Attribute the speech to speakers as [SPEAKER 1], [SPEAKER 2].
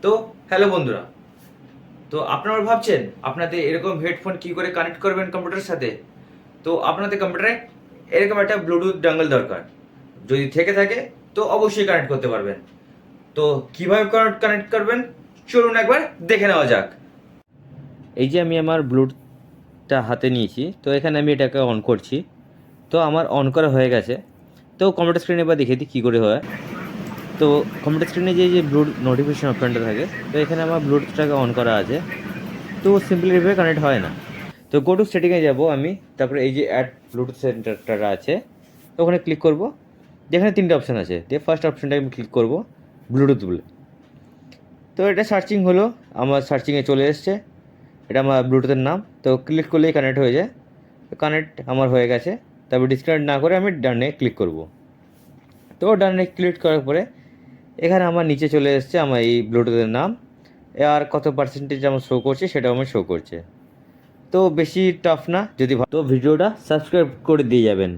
[SPEAKER 1] তো হ্যালো বন্ধুরা, তো আপনারা ভাবছেন আপনাদের এরকম হেডফোন কি করে কানেক্ট করবেন কম্পিউটারের সাথে। তো আপনাদের কম্পিউটারে এরকম একটা ব্লুটুথ ডাঙ্গল দরকার। যদি থেকে থাকে তো অবশ্যই কানেক্ট করতে পারবেন। তো কিভাবে কানেক্ট করবেন চলুন একবার দেখে নেওয়া যাক। এই যে আমি আমার ব্লুটুথটা হাতে নিয়েছি, তো এখানে আমি এটাকে অন করছি। তো আমার অন করা হয়ে গেছে। তো কম্পিউটার স্ক্রিনে এবার দেখে দিই কী করে হয়। তো কম্পিউটার স্ক্রিনে যে ব্লুটুথ নোটিফিকেশন অপশনটা থাকে, তো এখানে আমার ব্লুটুথটাকে অন করা আছে। তো সিম্পলি এভাবে কানেক্ট হয় না। তো গো টু সেটিংয়ে যাব আমি, তারপরে এই যে অ্যাড ব্লুটুথ সেন্টারটা আছে, তো ওখানে ক্লিক করব। যেখানে তিনটে অপশান আছে, দিয়ে ফার্স্ট অপশানটাকে আমি ক্লিক করব ব্লুটুথ বলে। তো এটা সার্চিং হলো, আমার সার্চিংয়ে চলে এসছে, এটা আমার ব্লুটুথের নাম। তো ক্লিক করলেই কানেক্ট হয়ে যায়। কানেক্ট আমার হয়ে গেছে। তারপর ডিসকানেক্ট না করে আমি ডানে ক্লিক করব। তো ডানে ক্লিক করার পরে এখানে আমার নিচে চলে এসছে আমার এই ব্লুটুথের নাম, আর কত পার্সেন্টেজ আমার শো করছে সেটাও আমার শো করছে। তো বেশি টাফ না, যদি তো ভিডিওটা সাবস্ক্রাইব করে দিয়ে যাবেন।